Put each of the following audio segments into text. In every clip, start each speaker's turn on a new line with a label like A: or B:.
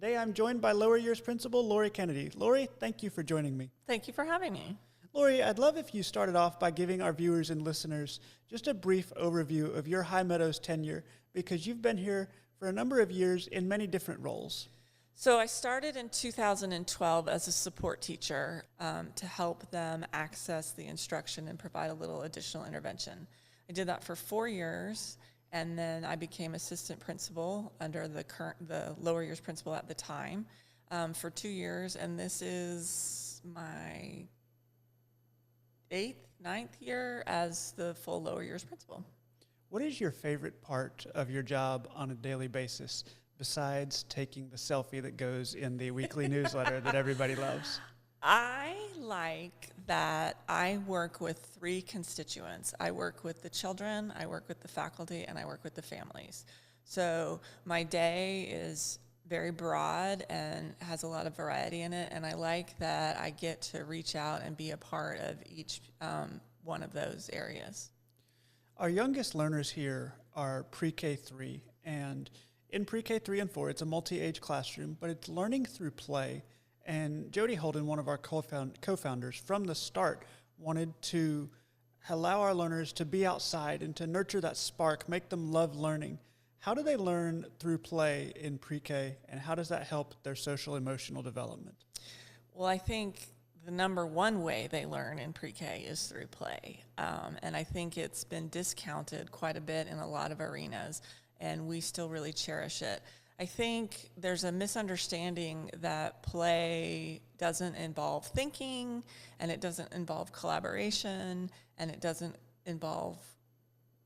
A: Today I'm joined by lower years principal Lori Kennedy. Lori, thank you for joining me.
B: Thank you for having me.
A: Lori, I'd love if you started off by giving our viewers and listeners just a brief overview of your High Meadows tenure, because you've been here for a number of years in many different roles.
B: So I started in 2012 as a support teacher to help them access the instruction and provide a little additional intervention. I did that for 4 years, and then I became assistant principal under the lower years principal at the time for 2 years, and this is my 9th year as the full lower years principal.
A: What is your favorite part of your job on a daily basis, besides taking the selfie that goes in the weekly newsletter that everybody loves?
B: I like that I work with 3 constituents. I work with the children, I work with the faculty, and I work with the families. So my day is very broad and has a lot of variety in it, and I like that I get to reach out and be a part of each one of those areas.
A: Our youngest learners here are pre-K 3, and in pre-K 3 and 4, it's a multi-age classroom, but it's learning through play. And Jody Holden, one of our co-founders, from the start wanted to allow our learners to be outside and to nurture that spark, make them love learning. How do they learn through play in pre-K, and how does that help their social emotional development?
B: Well, I think the number one way they learn in pre-K is through play. And I think it's been discounted quite a bit in a lot of arenas, and we still really cherish it. I think there's a misunderstanding that play doesn't involve thinking, and it doesn't involve collaboration, and it doesn't involve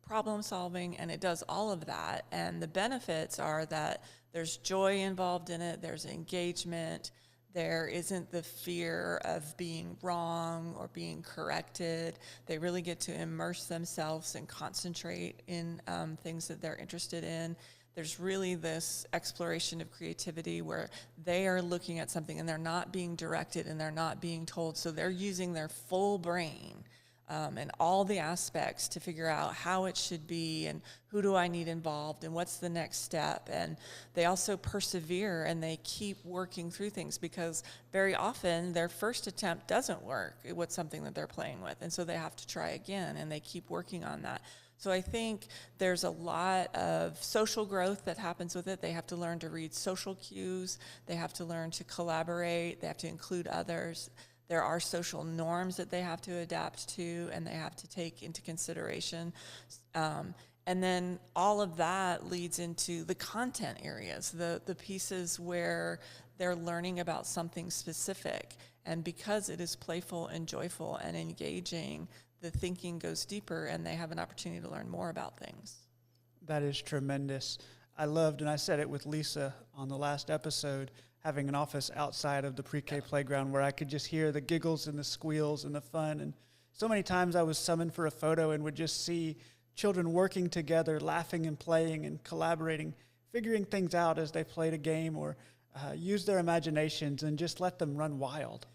B: problem solving, and it does all of that. And the benefits are that there's joy involved in it, there's engagement, there isn't the fear of being wrong or being corrected. They really get to immerse themselves and concentrate in things that they're interested in. There's really this exploration of creativity where they are looking at something and they're not being directed and they're not being told. So they're using their full brain and all the aspects to figure out how it should be and who do I need involved and what's the next step. And they also persevere and they keep working through things, because very often their first attempt doesn't work with something that they're playing with. And so they have to try again, and they keep working on that. So I think there's a lot of social growth that happens with it. They have to learn to read social cues. They have to learn to collaborate. They have to include others. There are social norms that they have to adapt to and they have to take into consideration. And then all of that leads into the content areas, the pieces where they're learning about something specific. And because it is playful and joyful and engaging, the thinking goes deeper and they have an opportunity to learn more about things.
A: That is tremendous. I loved, and I said it with Lisa on the last episode, having an office outside of the pre-K playground where I could just hear the giggles and the squeals and the fun. And so many times I was summoned for a photo and would just see children working together, laughing and playing and collaborating, figuring things out as they played a game or use their imaginations and just let them run wild.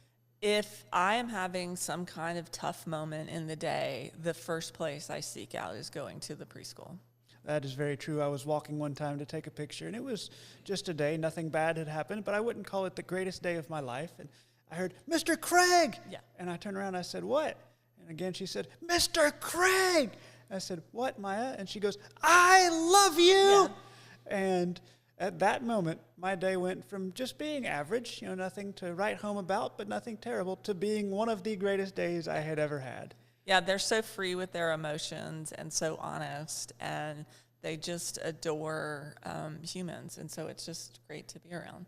B: If I am having some kind of tough moment in the day, the first place I seek out is going to the preschool.
A: That is very true. I was walking one time to take a picture, and it was just a day. Nothing bad had happened, but I wouldn't call it the greatest day of my life. And I heard, "Mr. Craig!"
B: Yeah.
A: And I turned around and I said, "What?" And again she said, "Mr. Craig!" I said, "What, Maya?" And she goes, "I love you!"
B: Yeah.
A: And at that moment, my day went from just being average, nothing to write home about, but nothing terrible, to being one of the greatest days I had ever had.
B: Yeah, they're so free with their emotions and so honest, and they just adore humans, and so it's just great to be around.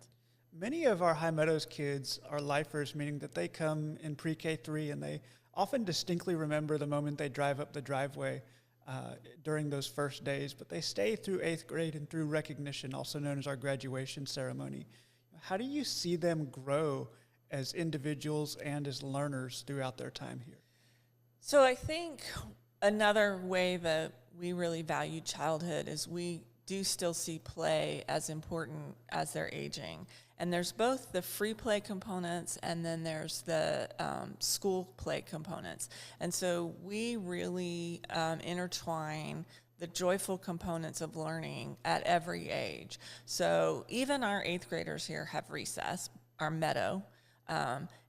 A: Many of our High Meadows kids are lifers, meaning that they come in pre-K 3 and they often distinctly remember the moment they drive up the driveway during those first days, but they stay through 8th grade and through recognition, also known as our graduation ceremony. How do you see them grow as individuals and as learners throughout their time here?
B: So I think another way that we really value childhood is we do still see play as important as they're aging. And there's both the free play components and then there's the school play components. And so we really intertwine the joyful components of learning at every age. So even our 8th graders here have recess, our meadow,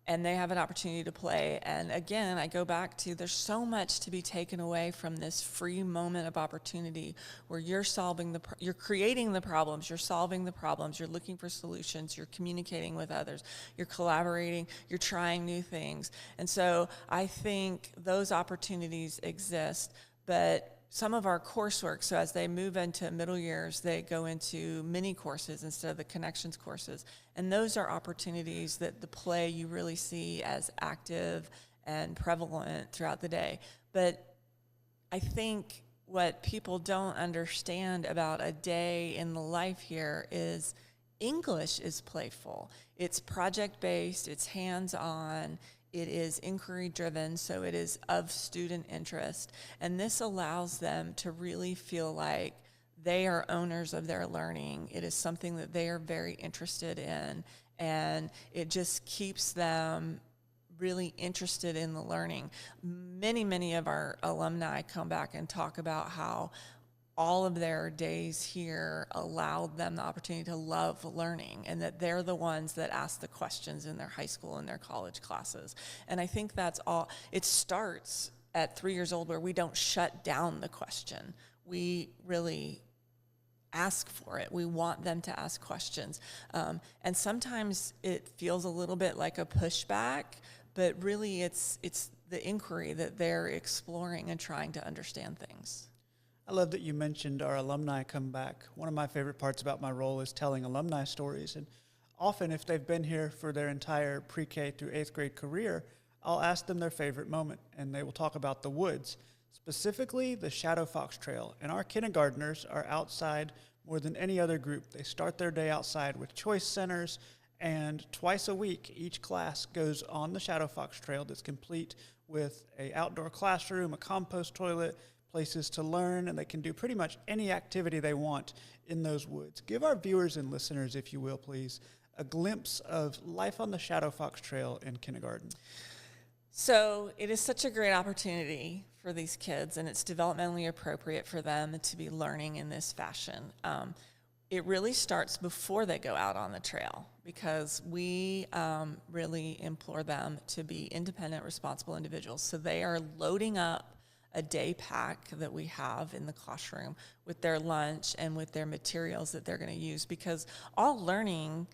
B: and they have an opportunity to play. And again, I go back to there's so much to be taken away from this free moment of opportunity where you're you're creating the problems, you're solving the problems, you're looking for solutions, you're communicating with others, you're collaborating, you're trying new things. And so I think those opportunities exist, but some of our coursework, so as they move into middle years, they go into mini courses instead of the connections courses. And those are opportunities that the play you really see as active and prevalent throughout the day. But I think what people don't understand about a day in the life here is English is playful. It's project-based, it's hands-on, it is inquiry-driven, so it is of student interest. And this allows them to really feel like they are owners of their learning. It is something that they are very interested in, and it just keeps them really interested in the learning. Many of our alumni come back and talk about how all of their days here allowed them the opportunity to love learning, and that they're the ones that ask the questions in their high school and their college classes. And I think that's all. It starts at 3 years old where we don't shut down the question. We really ask for it. We want them to ask questions. And sometimes it feels a little bit like a pushback, but really it's the inquiry that they're exploring and trying to understand things.
A: I love that you mentioned our alumni come back. One of my favorite parts about my role is telling alumni stories. And often, if they've been here for their entire pre-K through 8th grade career, I'll ask them their favorite moment, and they will talk about the woods, specifically the Shadow Fox Trail. And our kindergartners are outside more than any other group. They start their day outside with choice centers, and twice a week, each class goes on the Shadow Fox Trail that's complete with an outdoor classroom, a compost toilet, places to learn, and they can do pretty much any activity they want in those woods. Give our viewers and listeners, if you will, please, a glimpse of life on the Shadow Fox Trail in kindergarten.
B: So it is such a great opportunity for these kids, and it's developmentally appropriate for them to be learning in this fashion. It really starts before they go out on the trail, because we really implore them to be independent, responsible individuals. So they are loading up a day pack that we have in the classroom with their lunch and with their materials that they're going to use, because all learning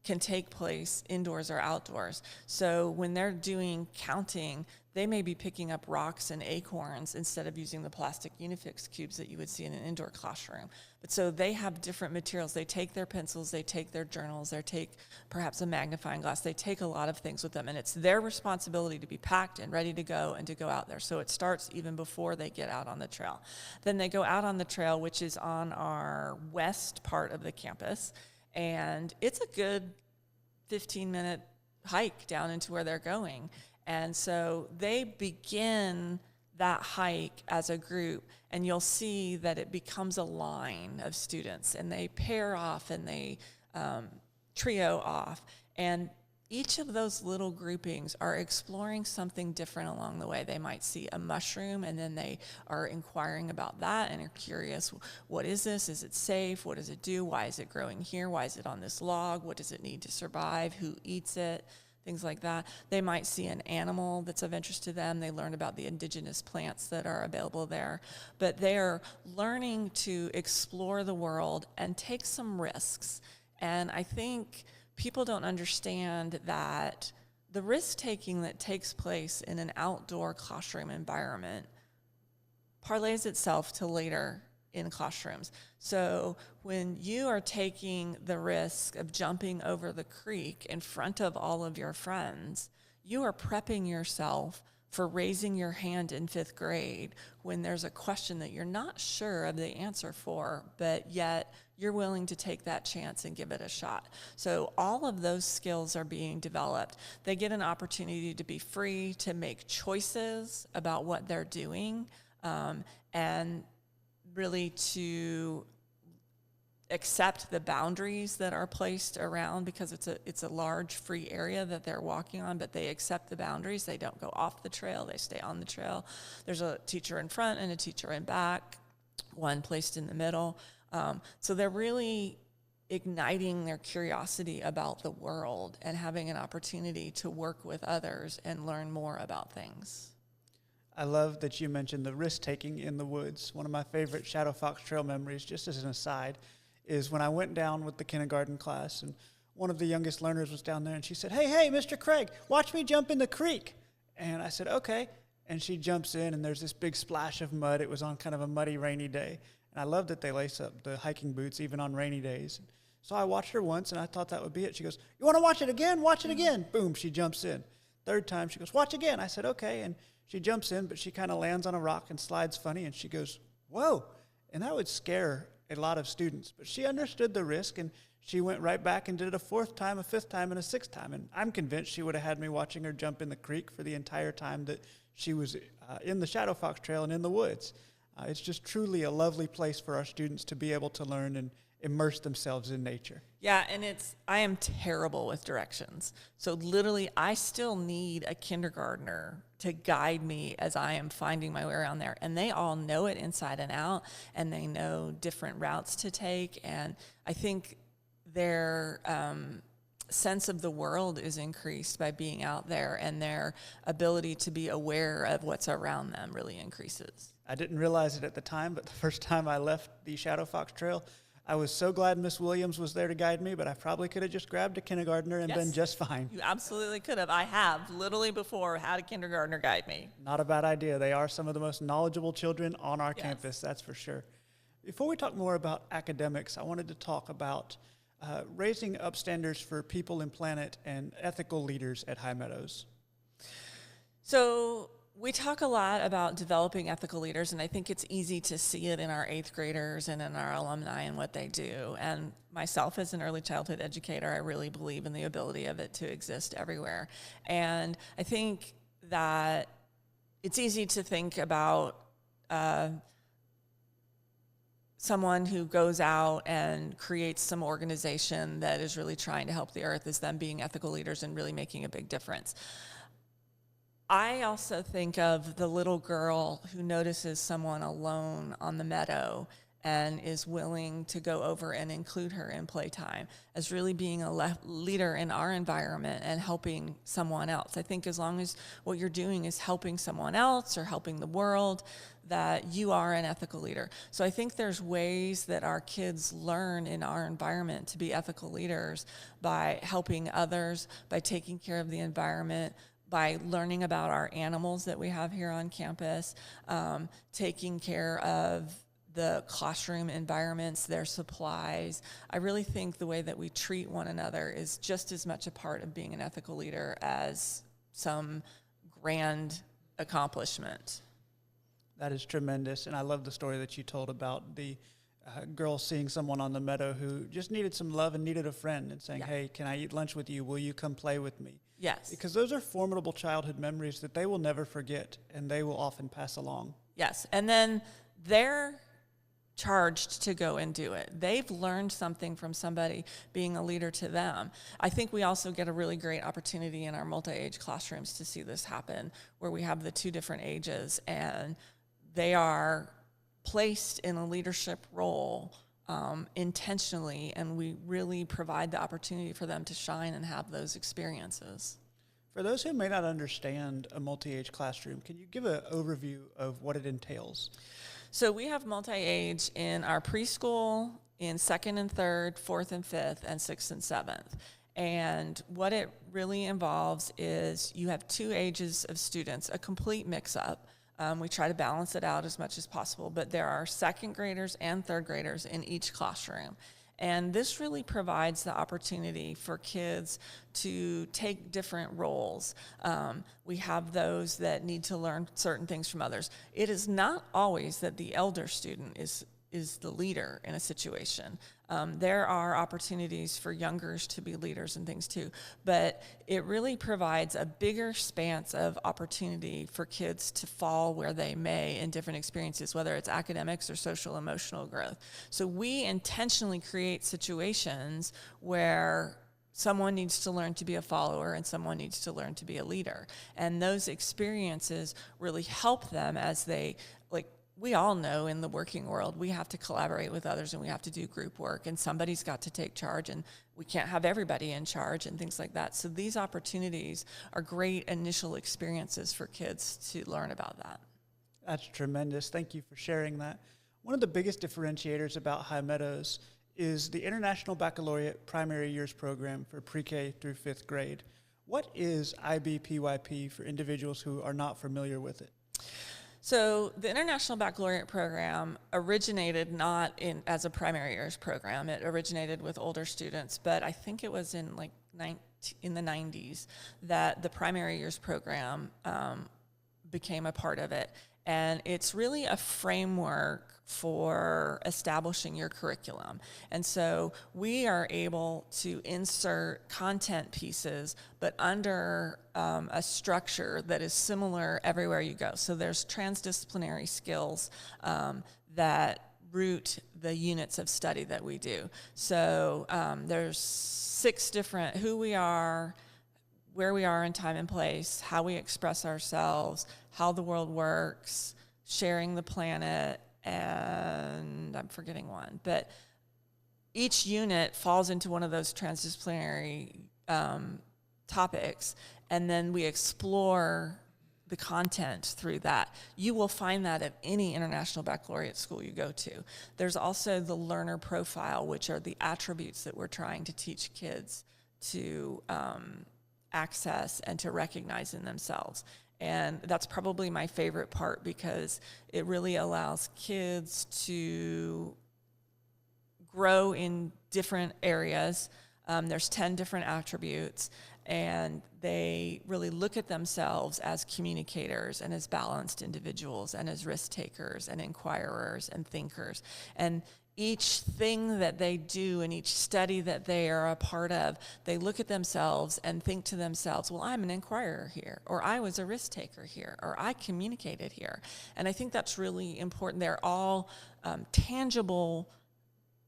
B: can take place indoors or outdoors. So when they're doing counting, they may be picking up rocks and acorns instead of using the plastic Unifix cubes that you would see in an indoor classroom. But so they have different materials. They take their pencils, they take their journals, they take perhaps a magnifying glass. They take a lot of things with them, and it's their responsibility to be packed and ready to go and to go out there. So it starts even before they get out on the trail. Then they go out on the trail, which is on our west part of the campus, and it's a good 15-minute hike down into where they're going. And so they begin that hike as a group, and you'll see that it becomes a line of students, and they pair off and they trio off. And each of those little groupings are exploring something different along the way. They might see a mushroom, and then they are inquiring about that and are curious, what is this? Is it safe? What does it do? Why is it growing here? Why is it on this log? What does it need to survive? Who eats it? Things like that. They might see an animal that's of interest to them. They learn about the indigenous plants that are available there. But they are learning to explore the world and take some risks. And I think people don't understand that the risk-taking that takes place in an outdoor classroom environment parlays itself to later in classrooms. So when you are taking the risk of jumping over the creek in front of all of your friends, you are prepping yourself for raising your hand in 5th grade when there's a question that you're not sure of the answer for, but yet you're willing to take that chance and give it a shot. So all of those skills are being developed. They get an opportunity to be free to make choices about what they're doing, and really to accept the boundaries that are placed around, because it's a large free area that they're walking on, but they accept the boundaries. They don't go off the trail, they stay on the trail. There's a teacher in front and a teacher in back. one placed in the middle. So they're really igniting their curiosity about the world and having an opportunity to work with others and learn more about things.
A: I love that you mentioned the risk-taking in the woods. One of my favorite Shadow Fox Trail memories, just as an aside, is when I went down with the kindergarten class, and one of the youngest learners was down there, and she said, hey, Mr. Craig, watch me jump in the creek. And I said, okay. And she jumps in, and there's this big splash of mud. It was on kind of a muddy, rainy day. And I love that they lace up the hiking boots even on rainy days. So I watched her once, and I thought that would be it. She goes, you want to watch it again? Watch it again. Boom, she jumps in. Third time, she goes, watch again. I said, okay. And she jumps in, but she kind of lands on a rock and slides funny, and she goes, whoa. And that would scare a lot of students. But she understood the risk, and she went right back and did it a fourth time, a fifth time, and a sixth time. And I'm convinced she would have had me watching her jump in the creek for the entire time that she was in the Shadow Fox Trail and in the woods. It's just truly a lovely place for our students to be able to learn and immerse themselves in nature.
B: Yeah, and I am terrible with directions. So literally, I still need a kindergartner to guide me as I am finding my way around there. And they all know it inside and out, and they know different routes to take. And I think their sense of the world is increased by being out there, and their ability to be aware of what's around them really increases.
A: I didn't realize it at the time, but the first time I left the Shadow Fox Trail, I was so glad Miss Williams was there to guide me, but I probably could have just grabbed a kindergartner and been just fine.
B: You absolutely could have. I have literally before had a kindergartner guide me.
A: Not a bad idea. They are some of the most knowledgeable children on our campus, that's for sure. Before we talk more about academics, I wanted to talk about raising upstanders for people and planet and ethical leaders at High Meadows.
B: So we talk a lot about developing ethical leaders, and I think it's easy to see it in our 8th graders and in our alumni and what they do. And myself as an early childhood educator, I really believe in the ability of it to exist everywhere. And I think that it's easy to think about someone who goes out and creates some organization that is really trying to help the earth as them being ethical leaders and really making a big difference. I also think of the little girl who notices someone alone on the meadow and is willing to go over and include her in playtime as really being a leader in our environment and helping someone else. I think as long as what you're doing is helping someone else or helping the world, that you are an ethical leader. So I think there's ways that our kids learn in our environment to be ethical leaders by helping others, by taking care of the environment, by learning about our animals that we have here on campus, taking care of the classroom environments, their supplies. I really think the way that we treat one another is just as much a part of being an ethical leader as some grand accomplishment.
A: That is tremendous, and I love the story that you told about the girl seeing someone on the meadow who just needed some love and needed a friend and saying, hey, can I eat lunch with you? Will you come play with me?
B: Yes.
A: Because those are formidable childhood memories that they will never forget, and they will often pass along.
B: Yes, and then they're charged to go and do it. They've learned something from somebody being a leader to them. I think we also get a really great opportunity in our multi-age classrooms to see this happen, where we have the 2 different ages, and they are placed in a leadership role intentionally, and we really provide the opportunity for them to shine and have those experiences.
A: For those who may not understand a multi-age classroom, can you give an overview of what it entails?
B: So we have multi-age in our preschool, in 2nd and 3rd, 4th and 5th, and 6th and 7th. And what it really involves is you have 2 ages of students, a complete mix-up. We try to balance it out as much as possible, but there are 2nd graders and 3rd graders in each classroom. And this really provides the opportunity for kids to take different roles. We have those that need to learn certain things from others. It is not always that the elder student is the leader in a situation. There are opportunities for youngers to be leaders and things too, but it really provides a bigger span of opportunity for kids to fall where they may in different experiences, whether it's academics or social emotional growth. So we intentionally create situations where someone needs to learn to be a follower and someone needs to learn to be a leader. And those experiences really help them as they we all know in the working world, we have to collaborate with others and we have to do group work, and somebody's got to take charge, and we can't have everybody in charge and things like that. So these opportunities are great initial experiences for kids to learn about that.
A: That's tremendous. Thank you for sharing that. One of the biggest differentiators about High Meadows is the International Baccalaureate Primary Years Program for pre-K through 5th grade. What is IBPYP for individuals who are not familiar with it?
B: So the International Baccalaureate Program originated not as a primary years program. It originated with older students, but I think it was in the 90s that the primary years program became a part of it. And it's really a framework for establishing your curriculum. And so we are able to insert content pieces, but under a structure that is similar everywhere you go. So there's transdisciplinary skills that root the units of study that we do. So there's 6 different: who we are, where we are in time and place, how we express ourselves, how the world works, sharing the planet, and I'm forgetting one. But each unit falls into one of those transdisciplinary topics, and then we explore the content through that. You will find that at any International Baccalaureate school you go to. There's also the learner profile, which are the attributes that we're trying to teach kids to access and to recognize in themselves. And that's probably my favorite part, because it really allows kids to grow in different areas. There's 10 different attributes, and they really look at themselves as communicators and as balanced individuals and as risk takers and inquirers and thinkers. And each thing that they do and each study that they are a part of, they look at themselves and think to themselves, well, I'm an inquirer here, or I was a risk taker here, or I communicated here. And I think that's really important. They're all tangible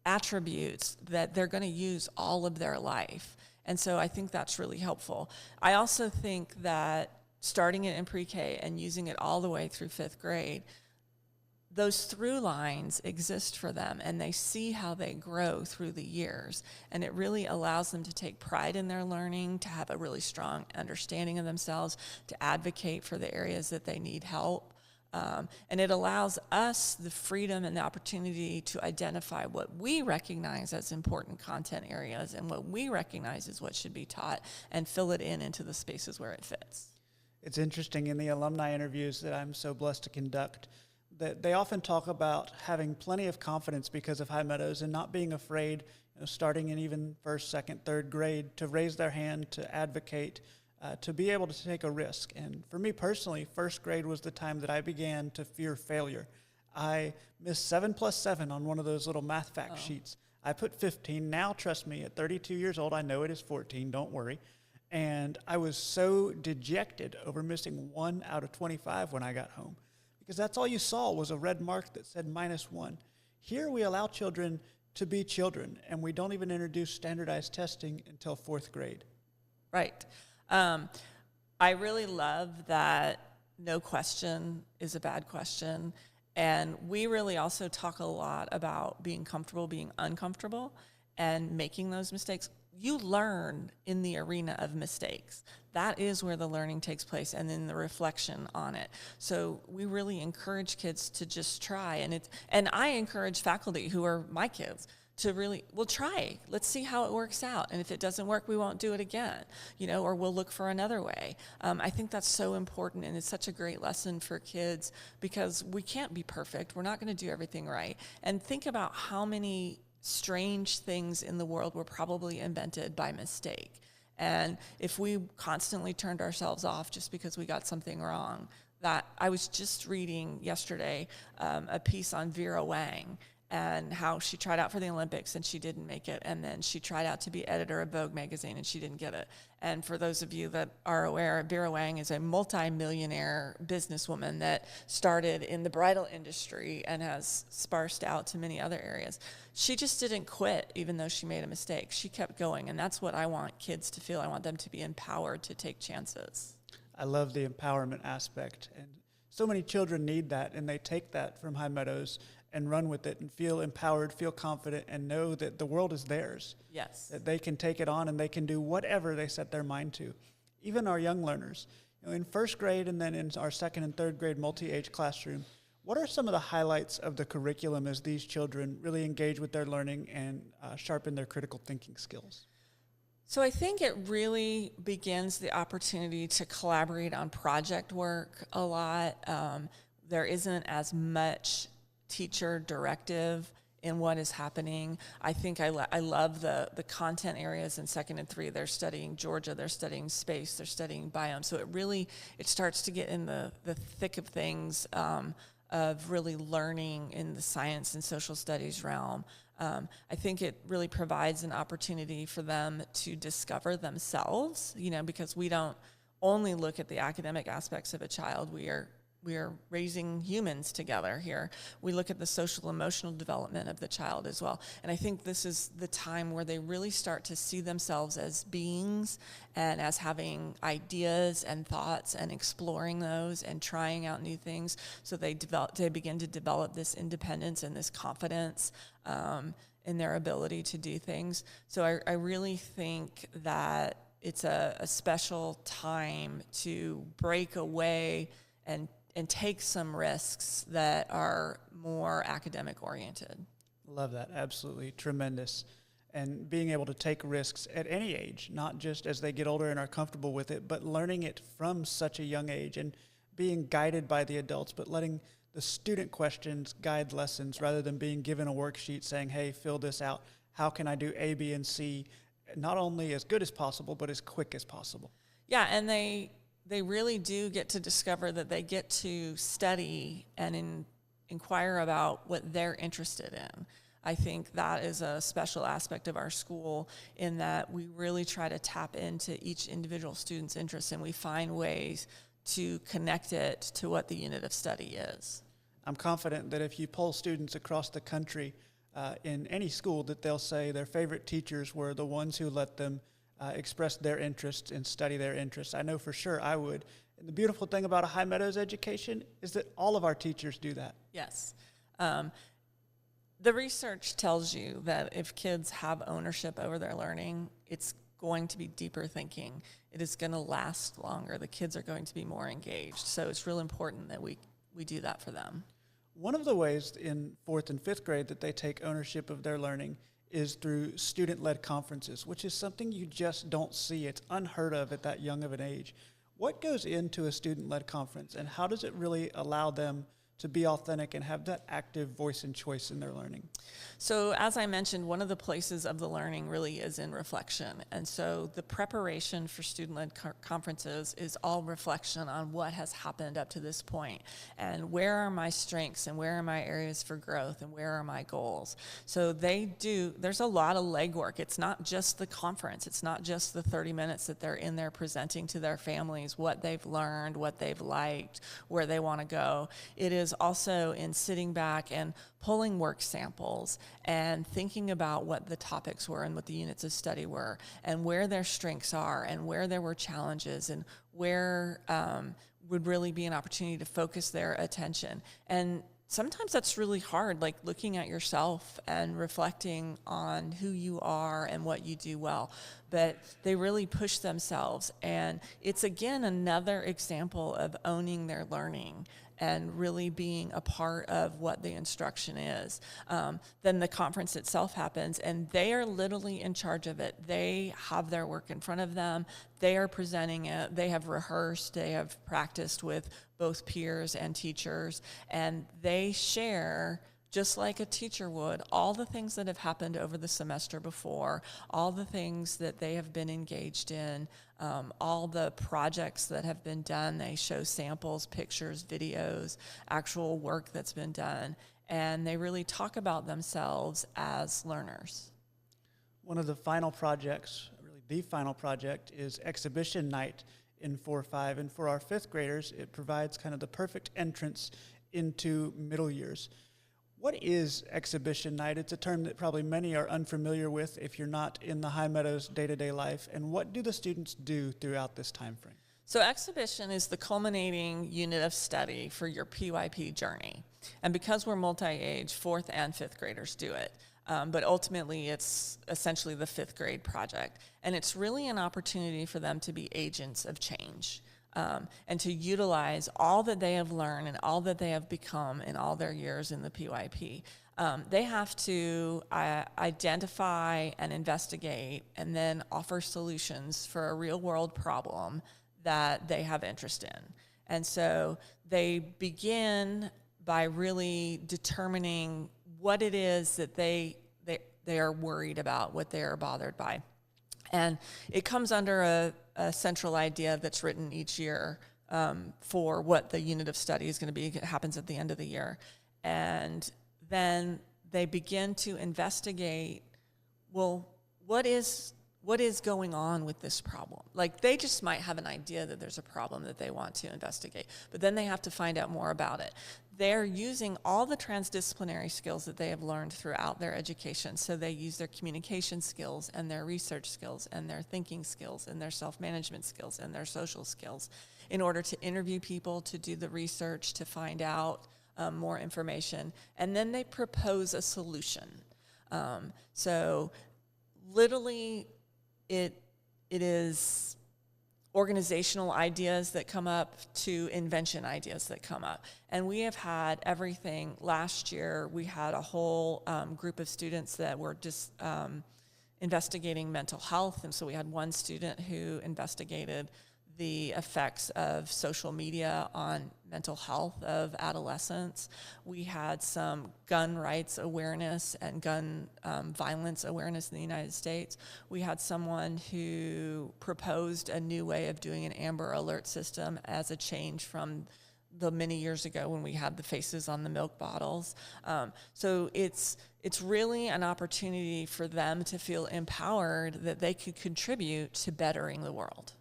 B: attributes that they're going to use all of their life. And so I think that's really helpful. I also think that starting it in pre-K and using it all the way through 5th grade, those through lines exist for them, and they see how they grow through the years. And it really allows them to take pride in their learning, to have a really strong understanding of themselves, to advocate for the areas that they need help. And it allows us the freedom and the opportunity to identify what we recognize as important content areas and what we recognize as what should be taught, and fill it into the spaces where it fits.
A: It's interesting, in the alumni interviews that I'm so blessed to conduct, that they often talk about having plenty of confidence because of High Meadows and not being afraid, starting in even 1st, 2nd, 3rd grade, to raise their hand, to advocate, to be able to take a risk. And for me personally, 1st grade was the time that I began to fear failure. I missed 7 + 7 on one of those little math fact sheets. I put 15. Now, trust me, at 32 years old, I know it is 14. Don't worry. And I was so dejected over missing 1 out of 25 when I got home, because that's all you saw was a red mark that said -1. Here we allow children to be children, and we don't even introduce standardized testing until 4th grade.
B: Right. I really love that no question is a bad question. And we really also talk a lot about being comfortable, being uncomfortable, and making those mistakes. You learn in the arena of mistakes. That is where the learning takes place, and then the reflection on it. So we really encourage kids to just try. And I encourage faculty who are my kids to really, we'll try. Let's see how it works out. And if it doesn't work, we won't do it again, or we'll look for another way. I think that's so important, and it's such a great lesson for kids, because we can't be perfect. We're not going to do everything right. And think about how many strange things in the world were probably invented by mistake. And if we constantly turned ourselves off just because we got something wrong, that I was just reading yesterday a piece on Vera Wang, and how she tried out for the Olympics and she didn't make it. And then she tried out to be editor of Vogue magazine and she didn't get it. And for those of you that are aware, Vera Wang is a multi-millionaire businesswoman that started in the bridal industry and has sparsed out to many other areas. She just didn't quit even though she made a mistake. She kept going. And that's what I want kids to feel. I want them to be empowered to take chances.
A: I love the empowerment aspect. And so many children need that, and they take that from High Meadows and run with it and feel empowered, feel confident, and know that the world is theirs.
B: Yes.
A: That they can take it on and they can do whatever they set their mind to. Even our young learners. In first grade and then in our second and third grade multi-age classroom, what are some of the highlights of the curriculum as these children really engage with their learning and sharpen their critical thinking skills?
B: So I think it really begins the opportunity to collaborate on project work a lot. There isn't as much teacher directive in what is happening. I think I love the content areas in second and three. They're studying Georgia, they're studying space, they're studying biome. So it starts to get in the thick of things, of really learning in the science and social studies realm. I think it really provides an opportunity for them to discover themselves, because we don't only look at the academic aspects of a child. We are raising humans together here. We look at the social emotional development of the child as well. And I think this is the time where they really start to see themselves as beings and as having ideas and thoughts and exploring those and trying out new things. So they begin to develop this independence and this confidence in their ability to do things. So I really think that it's a special time to break away and take some risks that are more academic oriented.
A: Love that. Absolutely. Tremendous. And being able to take risks at any age, not just as they get older and are comfortable with it, but learning it from such a young age and being guided by the adults, but letting the student questions guide lessons rather than being given a worksheet saying, hey, fill this out. How can I do A, B, and C, not only as good as possible, but as quick as possible?
B: Yeah, and they really do get to discover that they get to study and inquire about what they're interested in. I think that is a special aspect of our school in that we really try to tap into each individual student's interests, and we find ways to connect it to what the unit of study is.
A: I'm confident that if you poll students across the country in any school, that they'll say their favorite teachers were the ones who let them express their interests and study their interests. I know for sure I would. And the beautiful thing about a High Meadows education is that all of our teachers do that.
B: Yes. The research tells you that if kids have ownership over their learning, it's going to be deeper thinking. It is going to last longer. The kids are going to be more engaged. So it's real important that we do that for them.
A: One of the ways in fourth and fifth grade that they take ownership of their learning is through student-led conferences, which is something you just don't see. It's unheard of at that young of an age. What goes into a student-led conference, and how does it really allow them to be authentic and have that active voice and choice in their learning?
B: So as I mentioned, one of the places of the learning really is in reflection. And so the preparation for student-led conferences is all reflection on what has happened up to this point and where are my strengths and where are my areas for growth and where are my goals. So there's a lot of legwork. It's not just the conference. It's not just the 30 minutes that they're in there presenting to their families what they've learned, what they've liked, where they want to go. It is also in sitting back and pulling work samples and thinking about what the topics were and what the units of study were and where their strengths are and where there were challenges and where would really be an opportunity to focus their attention. And sometimes that's really hard, like looking at yourself and reflecting on who you are and what you do well. But they really push themselves. And it's, again, another example of owning their learning and really being a part of what the instruction is. Then the conference itself happens, and they are literally in charge of it. They have their work in front of them. They are presenting it. They have rehearsed. They have practiced with both peers and teachers, and they share, just like a teacher would, all the things that have happened over the semester before, all the things that they have been engaged in, all the projects that have been done. They show samples, pictures, videos, actual work that's been done, and they really talk about themselves as learners.
A: One of the final projects, really the final project, is exhibition night in 4-5, and for our fifth graders, it provides kind of the perfect entrance into middle years. What is exhibition night? It's a term that probably many are unfamiliar with if you're not in the High Meadows day-to-day life. And what do the students do throughout this time frame?
B: So exhibition is the culminating unit of study for your PYP journey. And because we're multi-age, 4th and 5th graders do it. But ultimately, it's essentially the 5th grade project. And it's really an opportunity for them to be agents of change and to utilize all that they have learned and all that they have become in all their years in the PYP. They have to identify and investigate and then offer solutions for a real-world problem that they have interest in. And so they begin by really determining what it is that they are worried about, what they are bothered by. And it comes under a central idea that's written each year for what the unit of study is going to be. It happens at the end of the year. And then they begin to investigate, well, what is going on with this problem? Like, they just might have an idea that there's a problem that they want to investigate, but then they have to find out more about it. They're using all the transdisciplinary skills that they have learned throughout their education. So they use their communication skills and their research skills and their thinking skills and their self-management skills and their social skills in order to interview people, to do the research, to find out more information. And then they propose a solution. So literally, it is organizational ideas that come up to invention ideas that come up. And we have had everything. Last year, we had a whole group of students that were just investigating mental health. And so we had one student who investigated the effects of social media on mental health of adolescents. We had some gun rights awareness and gun violence awareness in the United States. We had someone who proposed a new way of doing an Amber Alert system as a change from the many years ago when we had the faces on the milk bottles. So it's really an opportunity for them to feel empowered that they could contribute to bettering the world.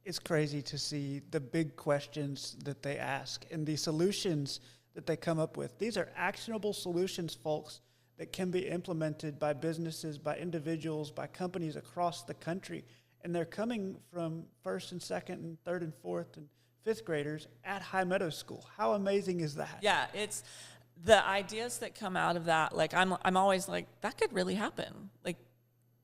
A: It's crazy to see the big questions that they ask and the solutions that they come up with. These are actionable solutions, folks, that can be implemented by businesses, by individuals, by companies across the country. And they're coming from 1st and 2nd and 3rd and 4th and 5th graders at High Meadows School. How amazing is that?
B: Yeah, it's the ideas that come out of that. Like, I'm always like, that could really happen. Like,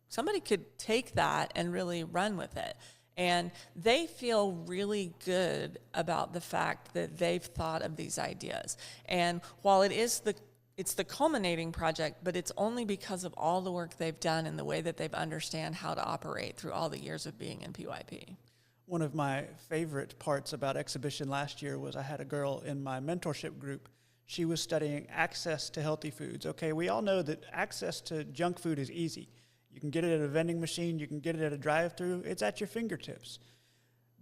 B: somebody could take that and really run with it. And they feel really good about the fact that they've thought of these ideas. And while it's the culminating project, but it's only because of all the work they've done and the way that they've understand how to operate through all the years of being in PYP.
A: One of my favorite parts about exhibition last year was I had a girl in my mentorship group. She was studying access to healthy foods. Okay, we all know that access to junk food is easy. You can get it at a vending machine. You can get it at a drive-thru. It's at your fingertips.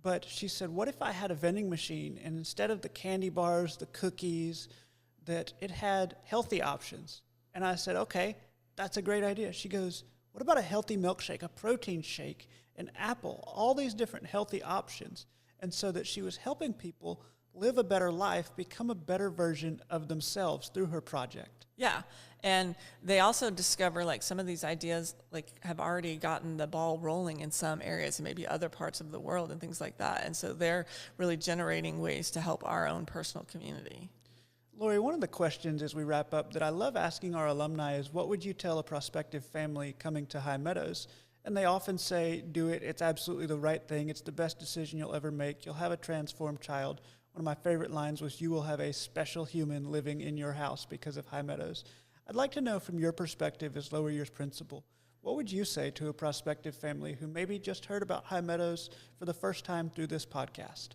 A: But she said, what if I had a vending machine and instead of the candy bars, the cookies, that it had healthy options? And I said, okay, that's a great idea. She goes, what about a healthy milkshake, a protein shake, an apple, all these different healthy options? And so that she was helping people live a better life, become a better version of themselves through her project.
B: Yeah. And they also discover, like, some of these ideas, like, have already gotten the ball rolling in some areas and maybe other parts of the world and things like that. And so they're really generating ways to help our own personal community.
A: Lori, one of the questions as we wrap up that I love asking our alumni is, what would you tell a prospective family coming to High Meadows? And they often say, do it. It's absolutely the right thing. It's the best decision you'll ever make. You'll have a transformed child. One of my favorite lines was, you will have a special human living in your house because of High Meadows. I'd like to know, from your perspective as lower years principal, what would you say to a prospective family who maybe just heard about High Meadows for the first time through this podcast?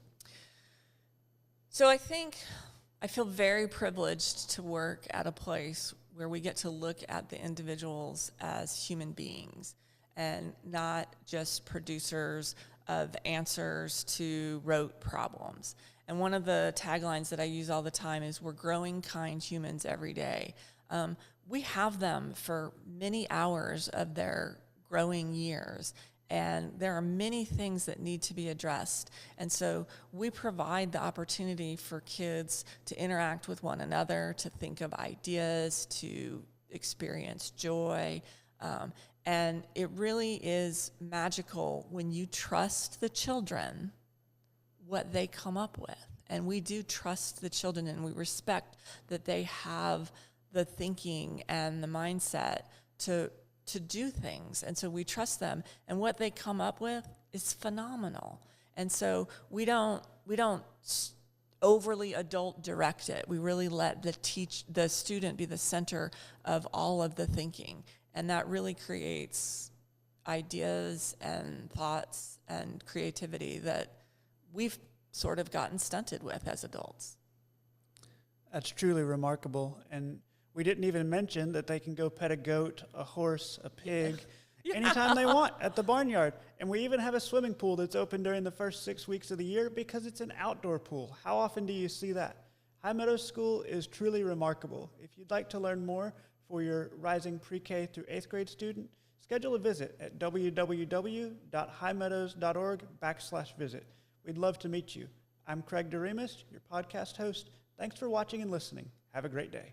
B: So I feel very privileged to work at a place where we get to look at the individuals as human beings and not just producers of answers to rote problems. And one of the taglines that I use all the time is, we're growing kind humans every day. We have them for many hours of their growing years, and there are many things that need to be addressed. And so we provide the opportunity for kids to interact with one another, to think of ideas, to experience joy. And it really is magical when you trust the children what they come up with. And we do trust the children, and we respect that they have the thinking and the mindset to do things. And so we trust them. And what they come up with is phenomenal. And so we don't overly adult direct it. We really let the student be the center of all of the thinking. And that really creates ideas and thoughts and creativity that we've sort of gotten stunted with as adults.
A: That's truly remarkable. And we didn't even mention that they can go pet a goat, a horse, a pig, anytime they want at the barnyard. And we even have a swimming pool that's open during the first 6 weeks of the year because it's an outdoor pool. How often do you see that? High Meadows School is truly remarkable. If you'd like to learn more for your rising pre-K through 8th grade student, schedule a visit at www.highmeadows.org/visit. We'd love to meet you. I'm Craig Doremus, your podcast host. Thanks for watching and listening. Have a great day.